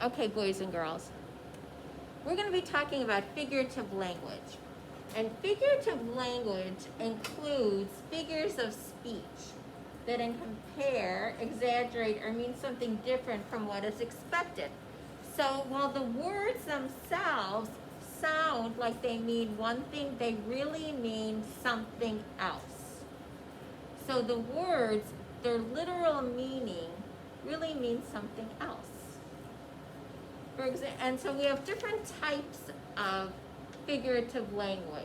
Okay, boys and girls, we're going to be talking about figurative language. And figurative language includes figures of speech that can compare, exaggerate, or mean something different from what is expected. So while the words themselves sound like they mean one thing, they really mean something else. So the words, their literal meaning, really means something else. And so we have different types of figurative language.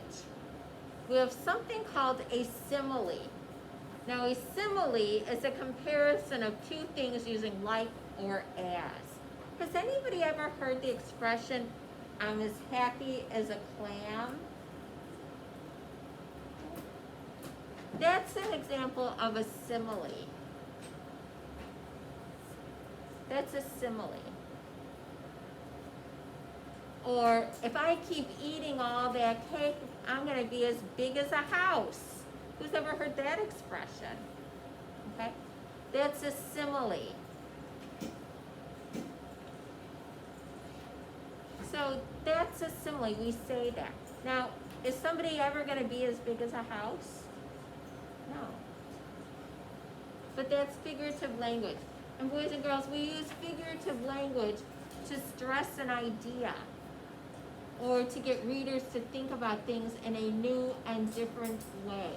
We have something called a simile. Now a simile is a comparison of two things using like or as. Has anybody ever heard the expression, I'm as happy as a clam? That's an example of a simile. That's a simile. Or if I keep eating all that cake, I'm going to be as big as a house. Who's ever heard that expression? Okay? That's a simile. So that's a simile. We say that. Now, is somebody ever going to be as big as a house? No. But that's figurative language. And boys and girls, we use figurative language to stress an idea, or to get readers to think about things in a new and different way.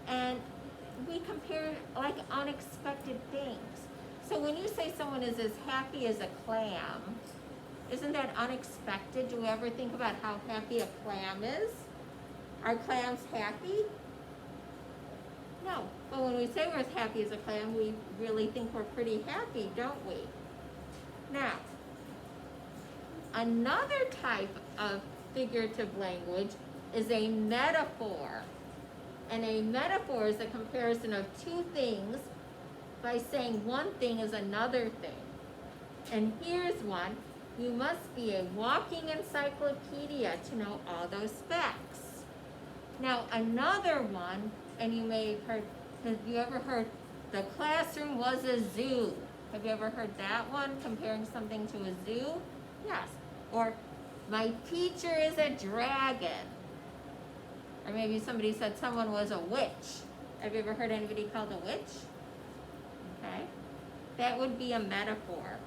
And we compare like unexpected things. So when you say someone is as happy as a clam, isn't that unexpected? Do we ever think about how happy a clam is? Are clams happy? No. But when we say we're as happy as a clam, we really think we're pretty happy, don't we? Now, another type of figurative language is a metaphor. And a metaphor is a comparison of two things by saying one thing is another thing. And here's one. You must be a walking encyclopedia to know all those facts. Now another one, and you may have heard, have you ever heard, the classroom was a zoo? Have you ever heard that one, comparing something to a zoo? Yes. Or, my teacher is a dragon. Or maybe somebody said someone was a witch. Have you ever heard anybody called a witch? Okay. That would be a metaphor.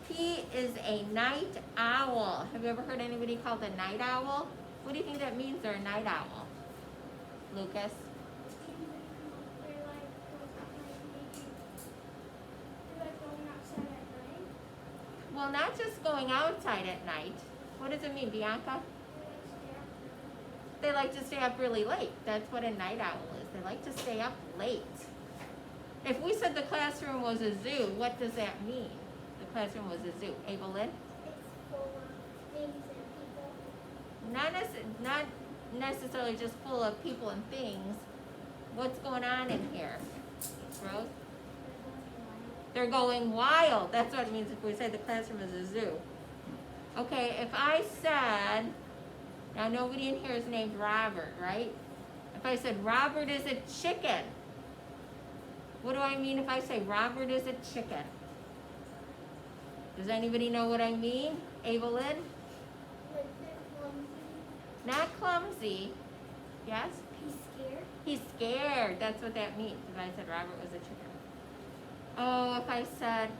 He is a night owl. Have you ever heard anybody called a night owl? What do you think that means, they're a night owl? Lucas? Well, not just going outside at night. What does it mean, Bianca? They like to stay up really late. That's what a night owl is. They like to stay up late. If we said the classroom was a zoo, what does that mean? The classroom was a zoo. Evelyn? It's full of things and people. Not necessarily just full of people and things. What's going on in here? Rose? They're going wild. That's what it means if we say the classroom is a zoo. Okay, if I said, now nobody in here is named Robert, right? If I said Robert is a chicken, what do I mean if I say Robert is a chicken? Does anybody know what I mean? Evelyn? Like they're clumsy. Not clumsy. Yes? He's scared. He's scared. That's what that means if I said Robert was a chicken. Oh, if I said,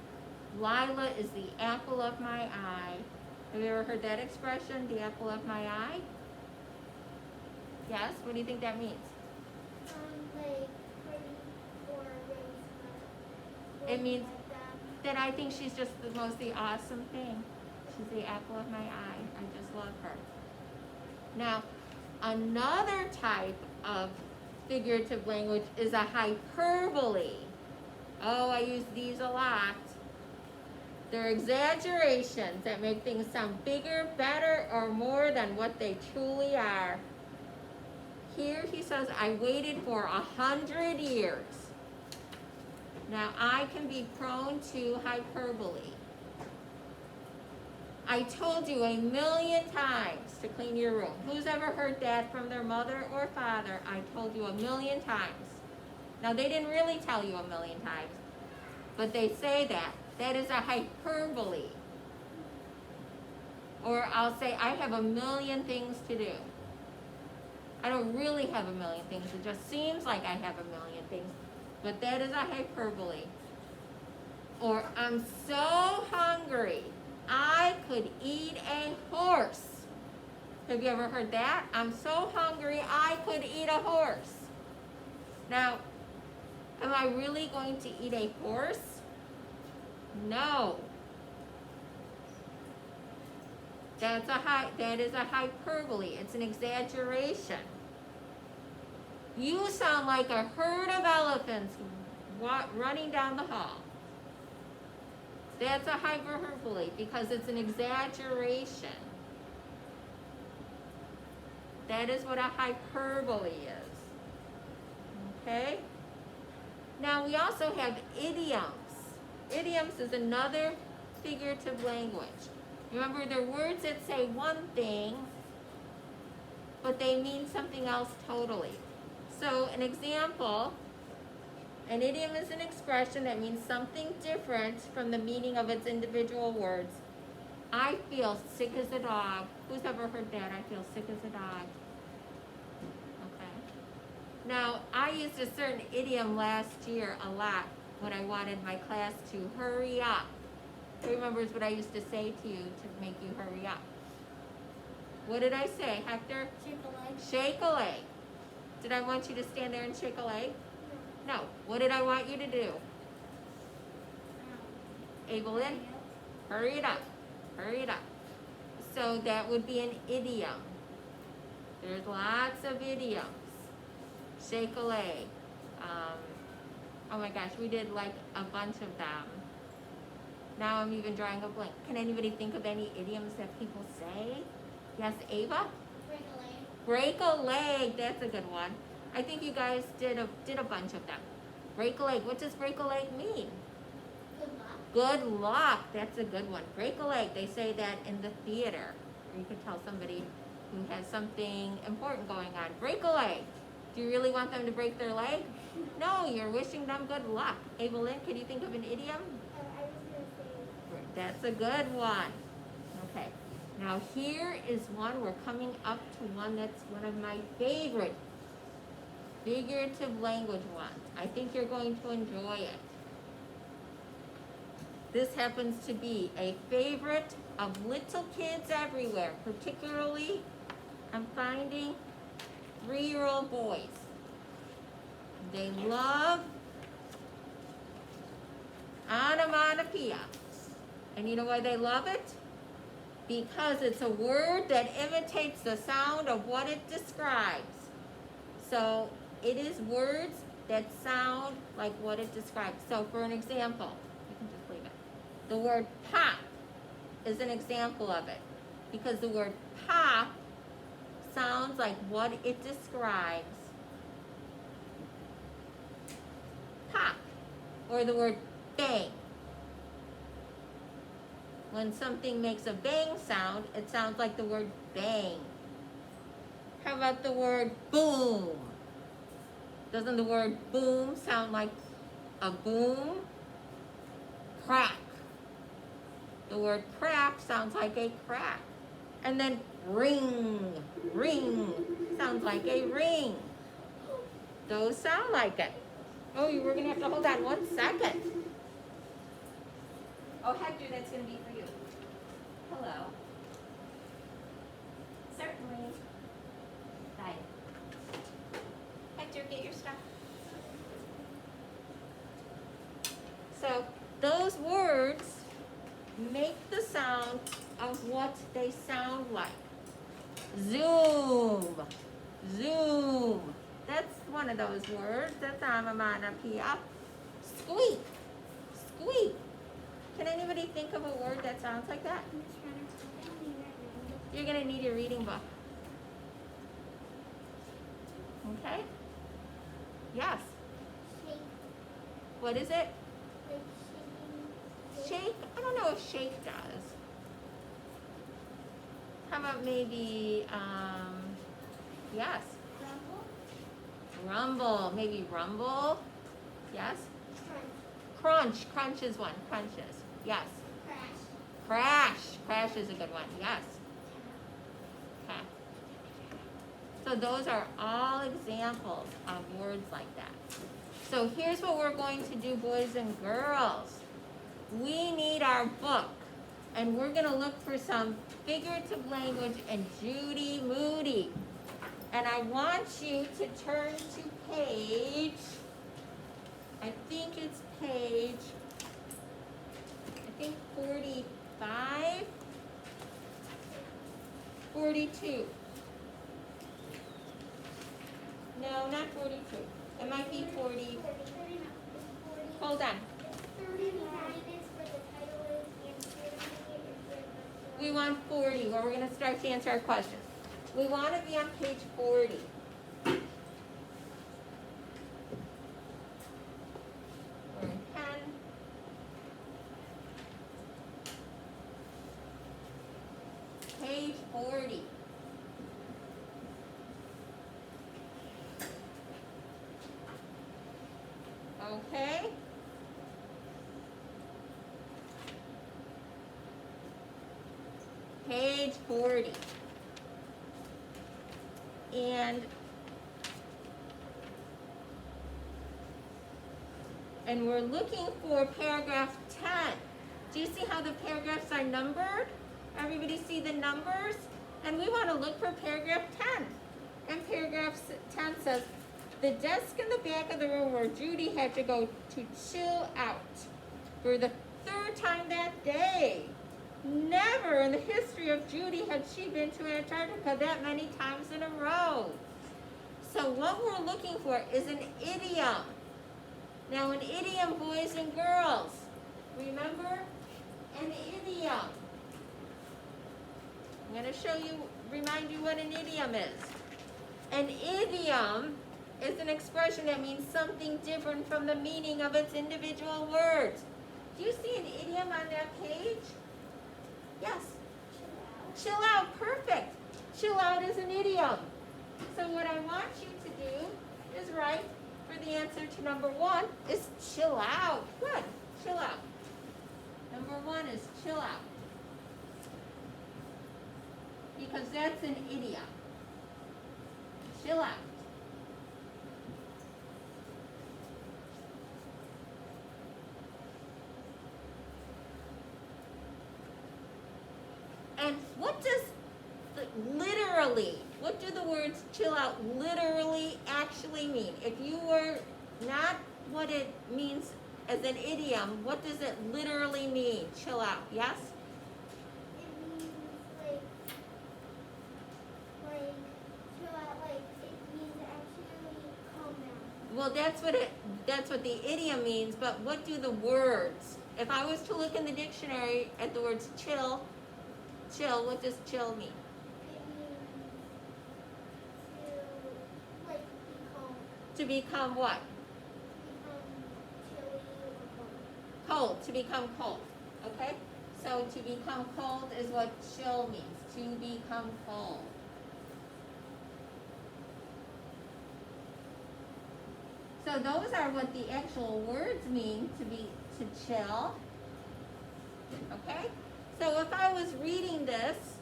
Lila is the apple of my eye. Have you ever heard that expression, the apple of my eye? Yes? What do you think that means? Like pretty or really It means like that I think she's just the awesome thing. She's the apple of my eye. I just love her. Now, another type of figurative language is a hyperbole. Oh, I use these a lot. They're exaggerations that make things sound bigger, better, or more than what they truly are. Here he says, I waited for 100 years. Now, I can be prone to hyperbole. I told you 1,000,000 times to clean your room. Who's ever heard that from their mother or father? I told you 1,000,000 times. Now, they didn't really tell you 1,000,000 times, but they say that. That is a hyperbole. Or I'll say, I have a million things to do. I don't really have a million things. It just seems like I have a million things. But that is a hyperbole. Or I'm so hungry, I could eat a horse. Have you ever heard that? I'm so hungry, I could eat a horse. Now, am I really going to eat a horse? No. That is a hyperbole. It's an exaggeration. You sound like a herd of elephants running down the hall. That's a hyperbole because it's an exaggeration. That is what a hyperbole is. Okay? Now we also have idioms. Idioms is another figurative language. Remember, they're words that say one thing, but they mean something else totally. So an example, an idiom is an expression that means something different from the meaning of its individual words. I feel sick as a dog. Who's ever heard that? I feel sick as a dog. Okay. Now, I used a certain idiom last year a lot when I wanted my class to hurry up. Who remembers what I used to say to you to make you hurry up? What did I say, Hector? Shake a leg. Shake a leg. Did I want you to stand there and shake a leg? No. What did I want you to do? Evelyn? Hurry it up. Hurry it up. So that would be an idiom. There's lots of idioms. Shake a leg. Oh my gosh, we did like a bunch of them. Now I'm even drawing a blank. Can anybody think of any idioms that people say? Yes, Ava? Break a leg. Break a leg. That's a good one. I think you guys did a bunch of them. Break a leg. What does break a leg mean? Good luck. Good luck. That's a good one. Break a leg. They say that in the theater. Or you could tell somebody who has something important going on. Break a leg. Do you really want them to break their leg? No, you're wishing them good luck. Evelyn, can you think of an idiom? I was going to say. That's a good one. Okay. Now here is one. We're coming up to one that's one of my favorite figurative language ones. I think you're going to enjoy it. This happens to be a favorite of little kids everywhere, particularly I'm finding 3-year-old boys. They love onomatopoeia. And you know why they love it? Because it's a word that imitates the sound of what it describes. So it is words that sound like what it describes. So for an example, you can just leave it. The word pop is an example of it. Because the word pop sounds like what it describes. Pop. Or the word bang. When something makes a bang sound, it sounds like the word bang. How about the word boom? Doesn't the word boom sound like a boom? Crack. The word crack sounds like a crack. And then ring. Ring sounds like a ring. Those sound like it. Oh, you were going to have to hold on 1 second. Oh, Hector, that's going to be for you. Hello. Certainly. Bye. Hector, get your stuff. So, those words make the sound of what they sound like. Zoom. Zoom. That's one of those words. That's onomatopoeia. Squeak. Squeak. Can anybody think of a word that sounds like that? You're going to need your reading book. Okay? Yes. Shake. What is it? Like shaking. Shake? I don't know if shake does. How about maybe, yes. Rumble. Rumble. Maybe rumble. Yes? Crunch. Crunch is one. Crunches. Yes. Crash. Crash. Crash is a good one. Yes. Okay. So those are all examples of words like that. So here's what we're going to do, boys and girls. We need our book, and we're going to look for some figurative language and Judy Moody. And I want you to turn to page, I think it's page, 45, 42. No, not 42. It might be 40. Hold on. 39 is for the title and 40 is for the. We want 40, where we're going to start to answer our questions. We want to be on page 40. We're in 10. Page 40. Okay. Page 40. And we're looking for paragraph 10. Do you see how the paragraphs are numbered? Everybody see the numbers? And we want to look for paragraph 10. And paragraph 10 says, the desk in the back of the room where Judy had to go to chill out for the third time that day. Never in the history of Judy had she been to Antarctica that many times in a row. So what we're looking for is an idiom. Now an idiom, boys and girls, remember an idiom. I'm going to remind you what an idiom is. An idiom is an expression that means something different from the meaning of its individual words. Do you see an idiom on that page? Yes. Chill out, perfect. Chill out is an idiom. So what I want you to do is write for the answer to number 1 is chill out. Good, chill out. Number 1 is chill out. Because that's an idiom. Chill out. And what does literally, what do the words chill out literally actually mean? If you were not what it means as an idiom, what does it literally mean? Chill out, yes? It means like chill out, like it means actually calm down. Well, that's what the idiom means, but what do the words? If I was to look in the dictionary at the words chill, what does chill mean? It means to like be calm. To become what? Become chilly or cold. Cold, to become cold, okay? So to become cold is what chill means, to become cold. So those are what the actual words mean to chill, okay? So if I was reading this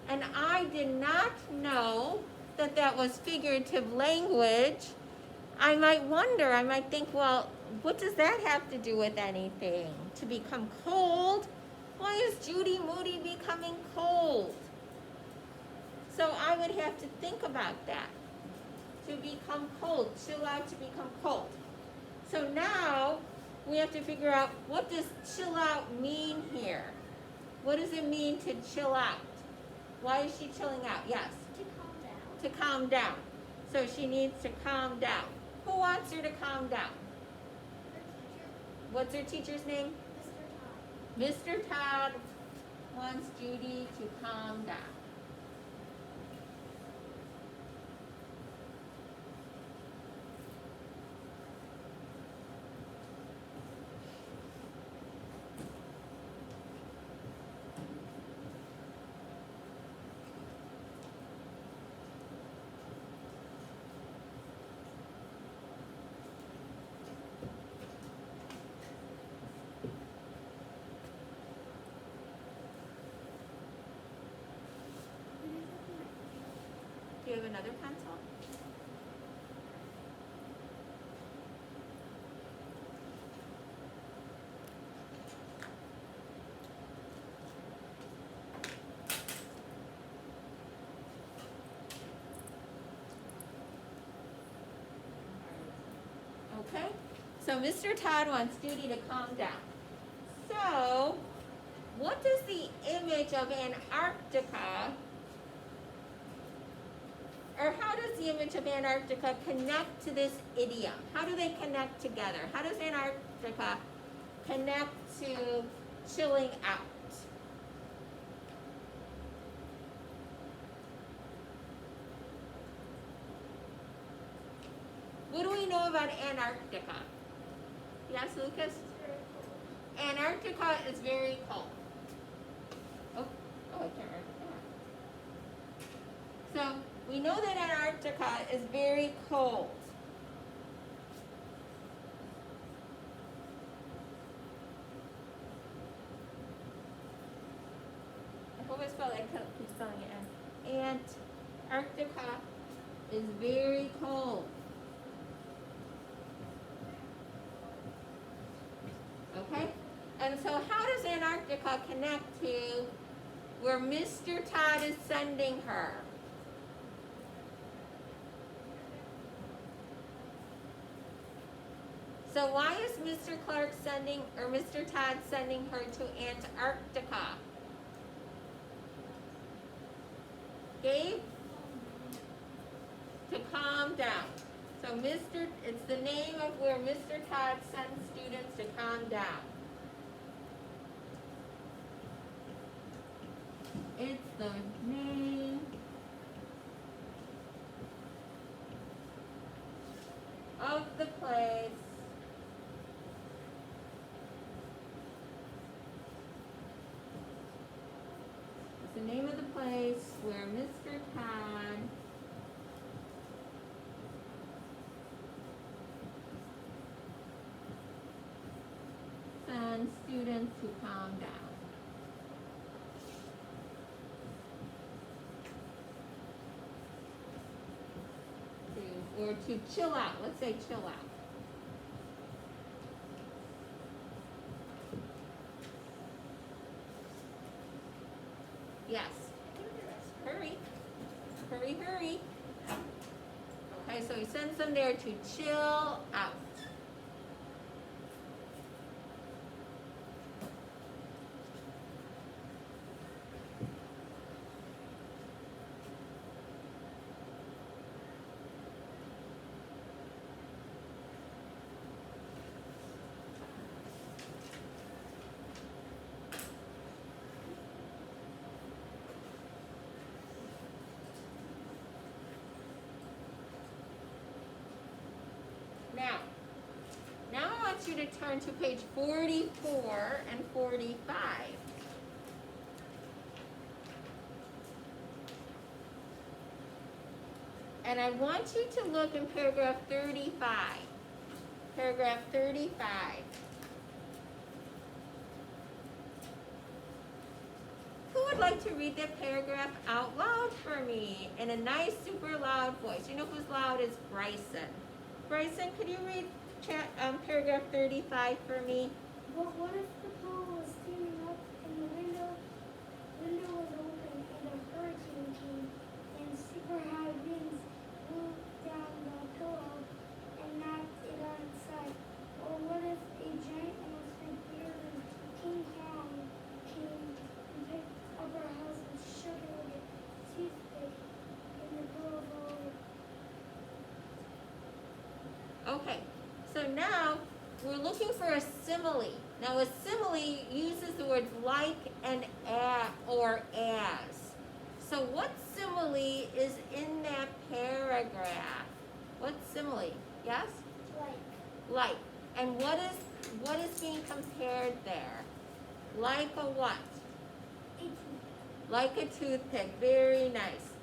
and I did not know that that was figurative language, I might wonder, I might think, well, what does that have to do with anything? To become cold? Why is Judy Moody becoming cold? So I would have to think about that. To become cold, chill out to become cold. So now we have to figure out, what does chill out mean here? What does it mean to chill out? Why is she chilling out? Yes. To calm down. To calm down. So she needs to calm down. Who wants her to calm down? Her teacher, What's her teacher's name? Mr. Todd. Mr. Todd wants Judy to calm down. another pencil? Okay, so Mr. Todd wants Judy to calm down. So, what does the image of Antarctica, or how does the image of Antarctica connect to this idiom? How do they connect together? How does Antarctica connect to chilling out? What do we know about Antarctica? Yes, Lucas? Antarctica is very cold. Oh, I can't remember that. So, we know that Antarctica is very cold. I hope I spelled it, I keep spelling it. Antarctica is very cold. Okay? And so how does Antarctica connect to where Mr. Todd is sending her? So why is Mr. Todd sending her to Antarctica? Gabe? To calm down. So it's the name of where Mr. Todd sends students to calm down. It's the name of the place where Mr. Todd sends students to calm down. Or to chill out. Let's say chill out. Yes. Hurry. Hurry, hurry. Okay, so he sends them there to chill out. Now I want you to turn to page 44 and 45. And I want you to look in paragraph 35. Paragraph 35. Who would like to read that paragraph out loud for me in a nice, super loud voice? You know who's loud is Bryson. Bryson, could you read paragraph 35 for me? But what if the pool was steaming up and the window was open and a hurricane came and super high winds blew down the pillow and knocked it on its side? Or what if a giant almost bigger than King Kong came and picked up our house and shook it like a toothpick and the pillow fell over? Okay, so now we're looking for a simile. Now a simile uses the words like and or as. So what simile is in that paragraph? What simile? Yes? Like. And what is being compared there? Like a what? A toothpick. Like a toothpick. Very nice.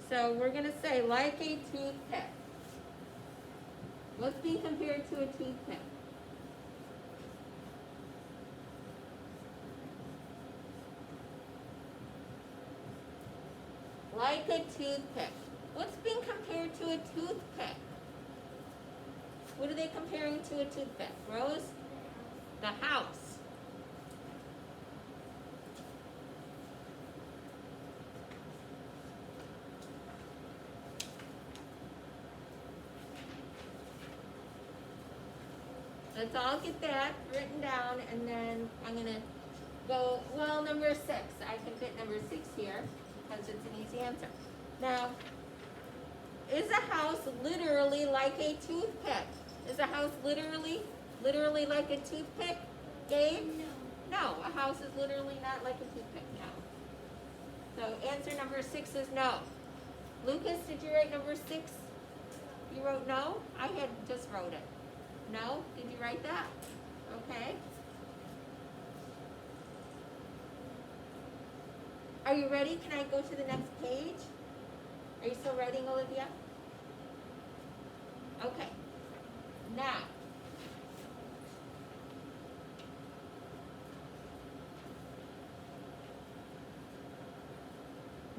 So we're going to say like a toothpick. What's being compared to a toothpick? Like a toothpick. What's being compared to a toothpick? What are they comparing to a toothpick? Rose? The house. Let's all get that written down, and then I'm going to go, well, number 6. I can fit number 6 here because it's an easy answer. Now, is a house literally like a toothpick? Is a house literally like a toothpick, Gabe? No. No, a house is literally not like a toothpick, no. So answer number 6 is no. Lucas, did you write number 6? You wrote no? I had just wrote it. No? Did you write that? Okay. Are you ready? Can I go to the next page? Are you still writing, Olivia? Okay. Now,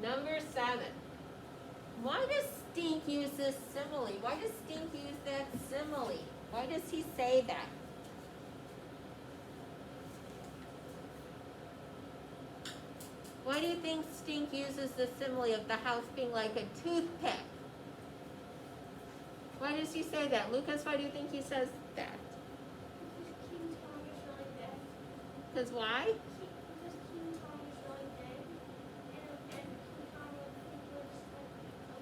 number 7. Why does Stink use this simile? Why does Stink use that simile? Why does he say that? Why do you think Stink uses the simile of the house being like a toothpick? Why does he say that? Lucas, why do you think he says that? Because King Tom is really dead. Because why? Because King Tom is really dead. And King Tom looks like a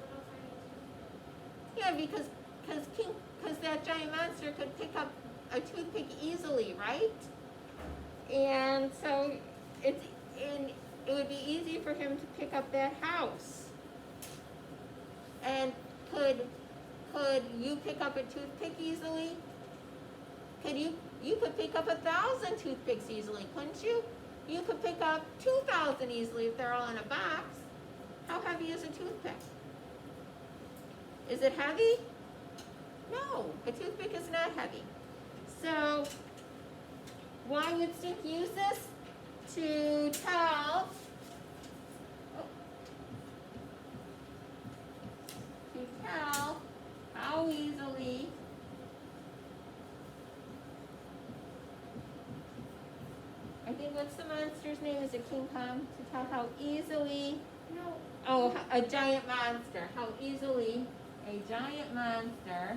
little tiny toothpick. Yeah, because that giant monster could pick up a toothpick easily, right? And so it would be easy for him to pick up that house. And could you pick up a toothpick easily? You could pick up 1,000 toothpicks easily, couldn't you? You could pick up 2,000 easily if they're all in a box. How heavy is a toothpick? Is it heavy? No, a toothpick is not heavy. So why would Stink use this? To tell how easily I think what's the monster's name? Is it King Kong? To tell how easily No. Oh, a giant monster. How easily a giant monster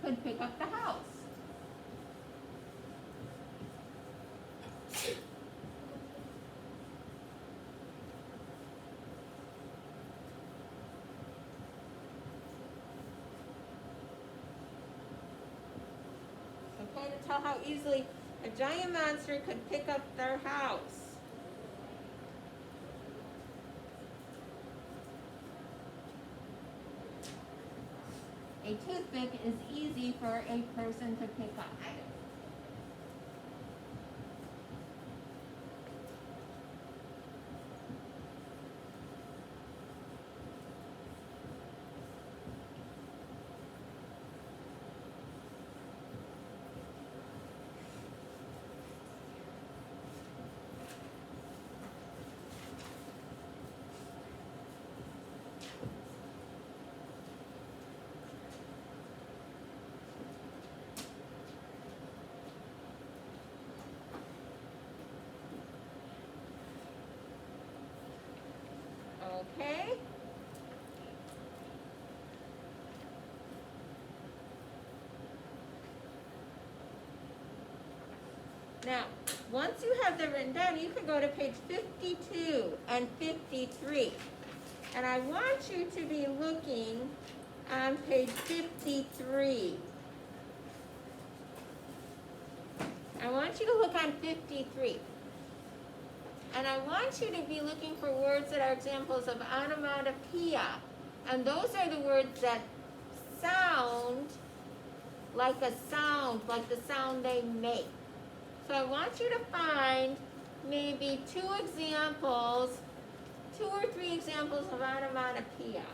could pick up the house. Okay, to tell how easily a giant monster could pick up their house. A toothpick is easy for a person to pick up. Okay. Now, once you have them written down, you can go to page 52 and 53. And I want you to be looking on page 53. I want you to look on 53. And I want you to be looking for words that are examples of onomatopoeia. And those are the words that sound like the sound they make. So I want you to find maybe 2 or 3 examples of onomatopoeia.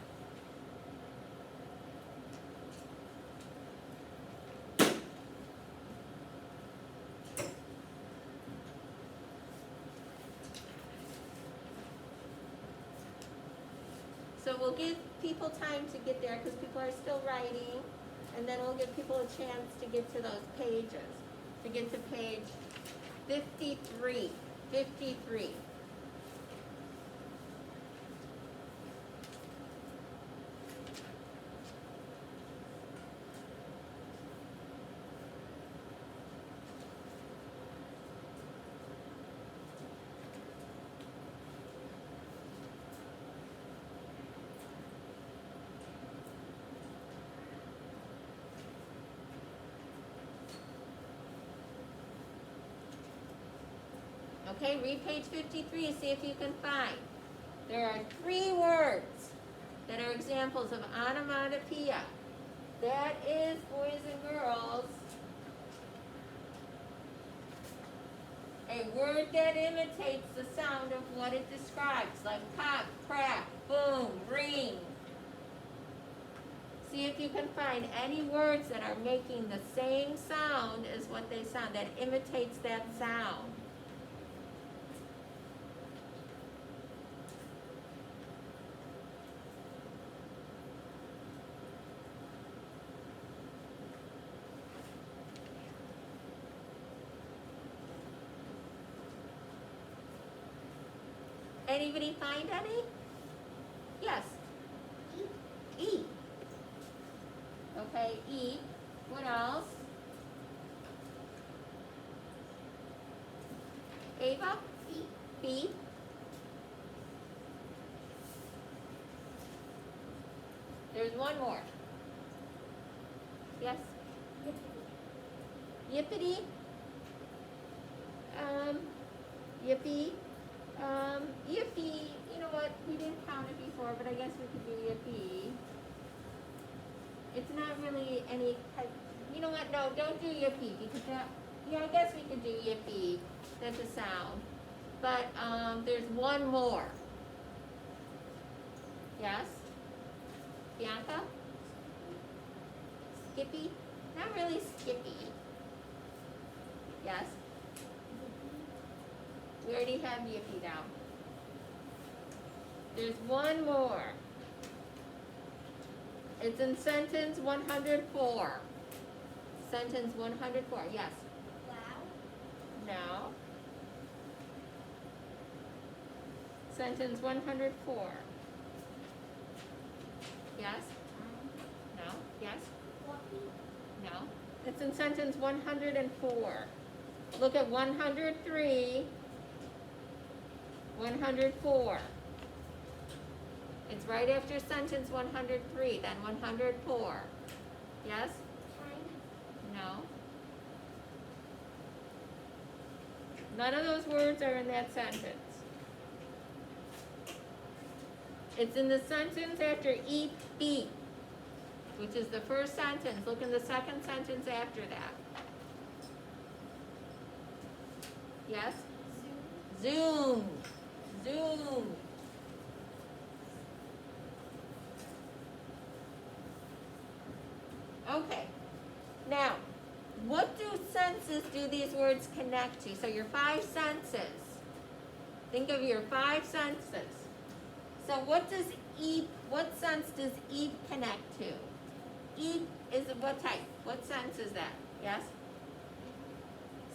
So we'll give people time to get there because people are still writing, and then we'll give people a chance to get to those pages, to get to page 53. 53. Okay, read page 53, see if you can find. There are 3 words that are examples of onomatopoeia. That is, boys and girls, a word that imitates the sound of what it describes, like pop, crack, boom, ring. See if you can find any words that are making the same sound as what they sound, that imitates that sound. Anybody find any? Yes. Eat. Okay, eat. What else? Ava? Feet. There's one more. Yes? Yippity. Yippee. Yippee. You know what? We didn't count it before, but I guess we could do yippee. It's not really any type. You know what? No, don't do yippee because that. Yeah, I guess we could do yippee. That's a sound. But there's one more. Yes? Bianca? Skippy? Not really skippy. Yes? We already have yippee down. There's one more. It's in sentence 104. Sentence 104, yes. Wow. No. Sentence 104. Yes? No? Yes? Fluffy. No. It's in sentence 104. Look at 103. 104. It's right after sentence 103, then 104. Yes? Time. No. None of those words are in that sentence. It's in the sentence after eat, beat, which is the first sentence. Look in the second sentence after that. Yes? Zoom. Zoom. Okay. Now, what do senses do these words connect to? So your 5 senses. Think of your 5 senses. So what sense does eat connect to? Eat is what type? What sense is that? Yes?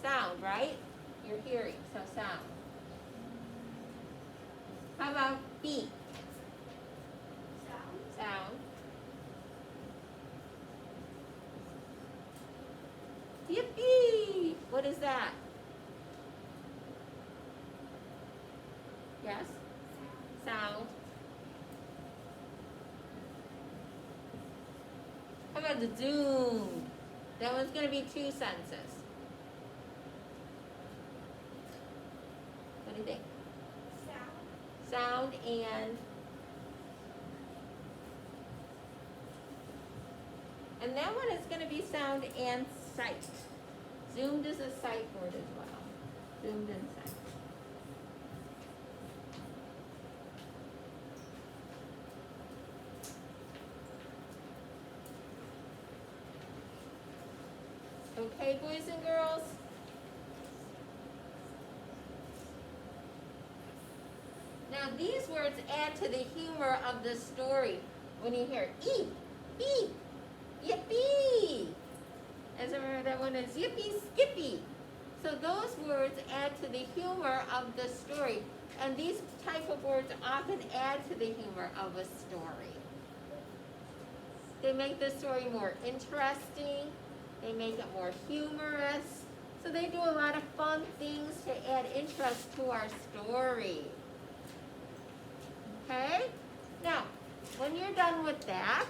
Sound, right? You're hearing, so sound. How about beat? Sound. Sound. Yippee! What is that? Yes? Sound. How about the zoom? That one's going to be 2 senses. What do you think? Sound. Sound and that one is going to be sound and sight. Zoomed is a sight word as well. Zoomed and sight. Okay, boys and girls? Now these words add to the humor of the story. When you hear eep, beep, yippee. As I remember that one is yippee skippy. So those words add to the humor of the story. And these type of words often add to the humor of a story. They make the story more interesting. They make it more humorous. So they do a lot of fun things to add interest to our story. Okay? Now, when you're done with that,